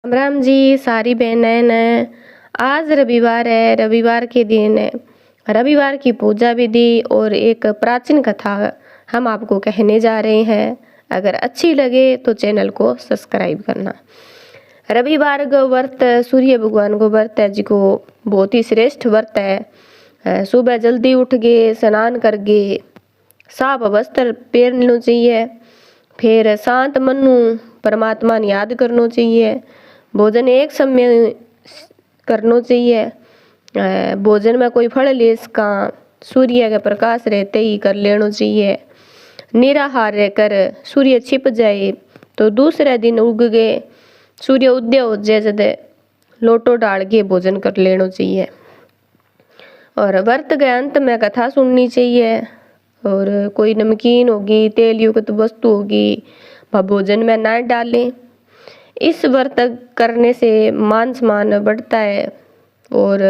राम राम जी सारी बहनें ने। आज रविवार है, रविवार के दिन रविवार की पूजा विधि और एक प्राचीन कथा हम आपको कहने जा रहे हैं। अगर अच्छी लगे तो चैनल को सब्सक्राइब करना। रविवार का व्रत सूर्य भगवान को व्रत है, जिको बहुत ही श्रेष्ठ व्रत है। सुबह जल्दी उठ के स्नान करके साफ वस्त्र पहनना चाहिए, फिर शांत मनु परमात्मा ने याद करना चाहिए। भोजन एक समय करना चाहिए। भोजन में कोई फल ले इसका सूर्य के प्रकाश रहते ही कर लेना चाहिए। निराहार रहकर सूर्य छिप जाए तो दूसरे दिन उग गए सूर्य उदय हो जाए जब लोटो डाल के भोजन कर लेना चाहिए। और व्रत के अंत में कथा सुननी चाहिए। और कोई नमकीन होगी, तेल युक्त वस्तु होगी, वह भोजन में ना डालें। इस व्रत करने से मान सम्मान बढ़ता है और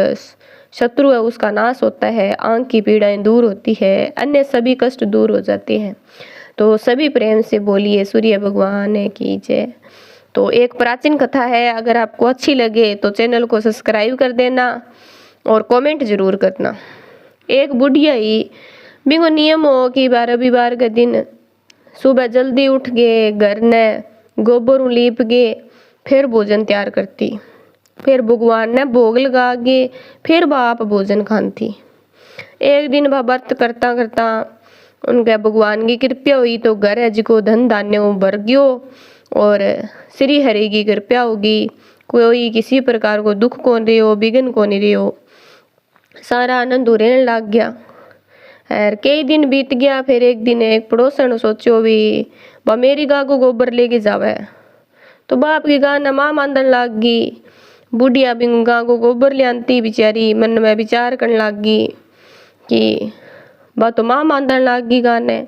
शत्रु है उसका नाश होता है, आंख की पीड़ाएं दूर होती है, अन्य सभी कष्ट दूर हो जाते हैं। तो सभी प्रेम से बोलिए सूर्य भगवान की जय। तो एक प्राचीन कथा है, अगर आपको अच्छी लगे तो चैनल को सब्सक्राइब कर देना और कमेंट जरूर करना। एक बुढ़िया ही बिंगो नियम हो कि रविवार के दिन सुबह जल्दी उठ के घर ने गोबर लीप के फिर भोजन तैयार करती, फिर भगवान ने भोग लगा के फिर वह आप भोजन खाती। एक दिन वह व्रत करता करता उनके भगवान की कृपा हुई तो घर है जिको धन धान्य भर गयो और श्री हरि की कृपा होगी। कोई किसी प्रकार को दुख कौन रहे हो, विघ्न कौन नहीं रहे हो, सारा आनंद रहने लग गया। और कई दिन बीत गया। फिर एक दिन एक पड़ोसन सोचो भी वह मेरी गाय को गोबर लेके जावे, तो बाप की गाय ने मां मांदन लाग गई। बुढ़िया भी गाय को गोबर ले आती, बेचारी मन में विचार करने लग गई कि वह तो मां मांदन लाग गई गाय ने।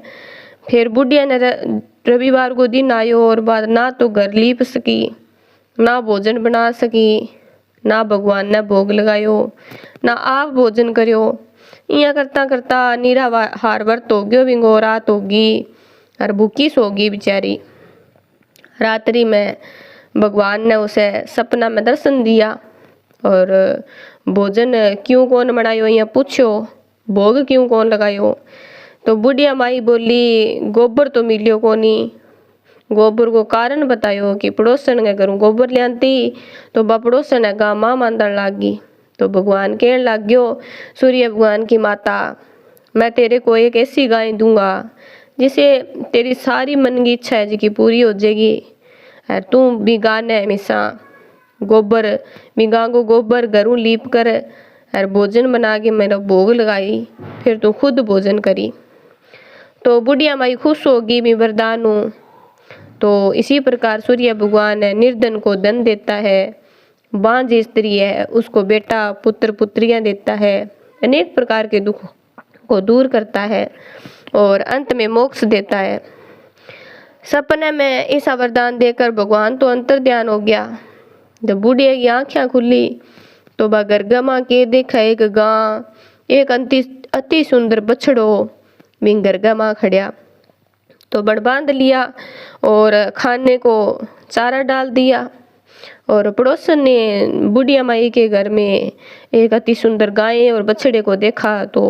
फिर बुढ़िया ने रविवार को दिन आयो और बाद ना तो घर लीप सकी, ना भोजन बना सकी, ना भगवान ने भोग लगायो, ना आप भोजन करियो। इया करता करता निराहार व्रत हो गयो बिंगो, रात होगी और भूखी सोगी बेचारी। रात्रि में भगवान ने उसे सपना में दर्शन दिया और भोजन क्यों कौन बनायो या पूछो, भोग क्यों कौन लगायो। तो बुढ़िया माई बोली गोबर तो मिलियो कोनी। गोबर को कारण बतायो कि पड़ोसन के घरों गोबर ले आती तो बा पड़ोसन है गा मां मांदन लाग गई। तो भगवान कहने लग गयो सूर्य भगवान की माता, मैं तेरे को एक ऐसी गाय दूंगा जिसे तेरी सारी मन की इच्छा है जिसकी पूरी हो जाएगी। और तू भी गाय ने हमेशा गोबर गाय को गोबर घरों लीप कर और भोजन बना के मेरा भोग लगाई, फिर तू खुद भोजन करी। तो बुढ़िया माई खुश होगी मैं वरदान हूँ। तो इसी प्रकार सूर्य भगवान निर्धन को धन देता है, बांझ स्त्री है उसको बेटा पुत्र पुत्रियां देता है, अनेक प्रकार के दुख को दूर करता है और अंत में मोक्ष देता है। सपने में ऐसा वरदान देकर भगवान तो अंतर ध्यान हो गया। जब बूढ़िया की आंखें खुली तो वह गरगमा के देखा एक गां, एक अति सुंदर बछड़ो बिन गरगमा खड़िया। तो बड़ बांध लिया और खाने को चारा डाल दिया। और पड़ोसन ने बुढ़िया माई के घर में एक अति सुंदर गाय और बछड़े को देखा तो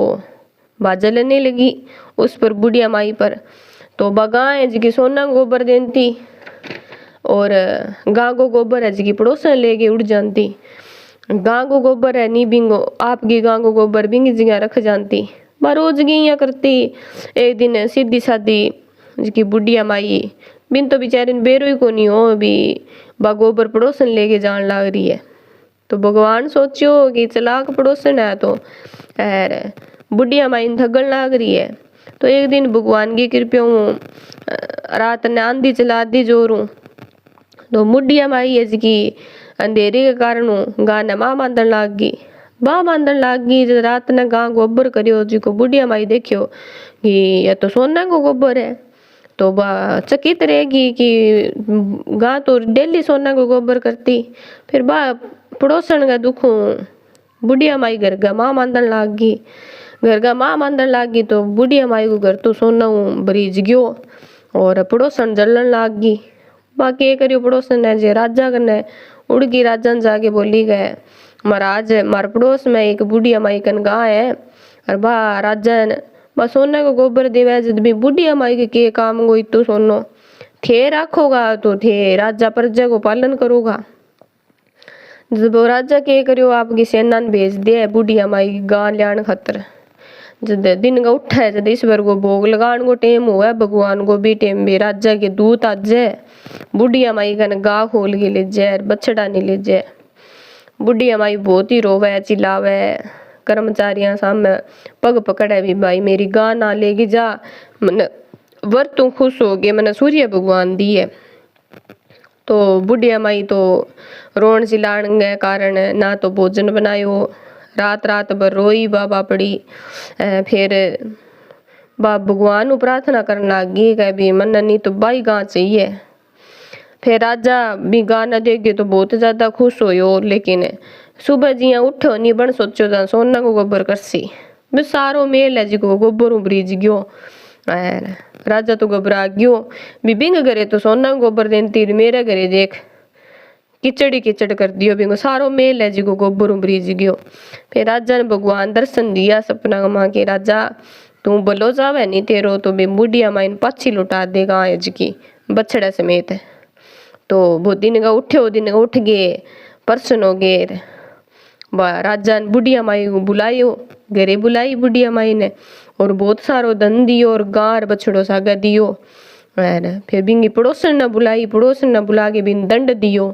वह जलने लगी उस पर, बुढ़िया माई पर। तो वह गाय है जिसकी सोना गोबर देती और गाय को गोबर है जिसकी पड़ोसन लेके उड़ जाती। गाय को गोबर है नी बिंगो, आपकी गाय को गोबर बिंगी जगह रख जाती। वह रोज गैया करती। एक दिन सीधी सादी जिसकी बुढ़िया माई बिन तो बेचारी बेरो ही को नहीं हो भी बा गोबर पड़ोसन लेके जान लग रही है। तो भगवान सोचो कि चलाक पड़ोसन है तो बुढ़िया माई थगन लग रही है। तो एक दिन भगवान की कृपा रात ने आंधी चला दी जोरू। तो बुढ़िया माई है जिसकी अंधेरे के कारण गाय ने मां मांदन लाग गई। मां मांदन लाग गई जब रात ने गां गोबर करियो जिको बुढ़िया माई देखियो कि यह तो सोना को गोबर है। तो वह चकित रहेगी कि गां तो डेली सोना को गोबर करती। फिर बा पड़ोसन का दुख बुढ़िया माई घर का मां मांदन लाग गई। घर का मां मांदन लाग गई तो बुढ़िया माई को घर तो सोना भरीज गयो और पड़ोसन जलन लाग गई। बाकी करियो पड़ोसन ने जे राजा कने उड़ गई राजन जाके बोली गए महाराज मार पड़ोस में एक बुढ़िया माई कन गाय है और बा राजन बस सोने को गोबर देवे जद भी बुढ़िया माई के काम गो इतो सोनो थे राखोगा तो थे राजा प्रजा को पालन करोगा। जब वो राजा के करियो आपकी सेना ने भेज दिया बुढ़िया माई गां लियान खातर। जब दिन का उठा है जब ईश्वर को भोग लगान को टेम हुआ भगवान को भी टेम भी राजा के दूत आज बुढ़िया माई कन गा खोल के ले जाए बछड़ा नहीं ले जाए। बुढ़िया माई बहुत ही रोवे चिल्लावे कर्मचारियों सामने पग पकड़े भी भाई मेरी गां ना लेगी जा मन वर तू खुश हो गए मैंने सूर्य भगवान दी है। तो बुढ़िया माई तो रोन चिल्लान के कारण ना तो भोजन बनायो रात रात भर रोई बाबा पड़ी। फिर बाप भगवान को प्रार्थना करने लगी कह भी मन नहीं तो बाई गां चाहिए। फिर राजा भी गां न देगे तो बहुत ज्यादा खुश हो लेकिन सुबह जिया उठो नहीं बन सोचो जा सोना को गोबर करसी बस सारो मेल है जी को गोबर ब्रिज गयो। राजा तो घबरा गयो भी बिंग घरे तो सोना को गोबर देती मेरे घरे देख किचड़ी किचड़ कर दियो बिंगो सारो मेल है जी को गोबर ब्रिज गयो। फिर राजा ने भगवान दर्शन दिया सपना मां के राजा तू बोलो जावे नहीं तेरो तो बे बुढ़िया माइन पाछी लुटा देगा आज की बछड़ा समेत। तो वो दिन का उठ गए प्रसन्न हो गए। राजा ने बुढ़िया माई को बुलायो घरे बुलाई बुढ़िया माई ने और बहुत सारो धन दियो और गार बछड़ो सागा दियो। फिर बिंगी पड़ोसन ने बुला के बिन दंड दियो।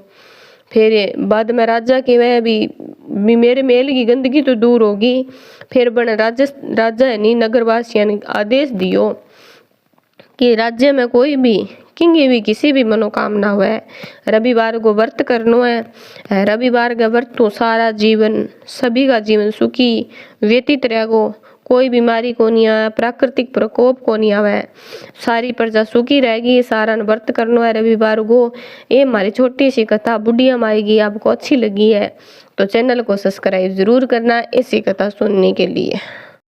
फिर बाद में राजा के वह भी मेरे मेल की गंदगी तो दूर होगी। फिर बन राजा है नी नगरवासियों ने आदेश दियो कि राज्य में कोई भी किंगी भी किसी भी मनोकामना हुए रविवार को व्रत करनो है। रविवार का व्रत तो सारा जीवन सभी का जीवन सुखी व्यतीत रहेगो कोई बीमारी को नहीं आवे प्राकृतिक प्रकोप को नहीं आवे सारी प्रजा सुखी रहेगी। सारा व्रत करनो है रविवार को। ये हमारी छोटी सी कथा बुढ़िया माई की आपको अच्छी लगी है तो चैनल को सब्सक्राइब जरूर करना ऐसी कथा सुनने के लिए।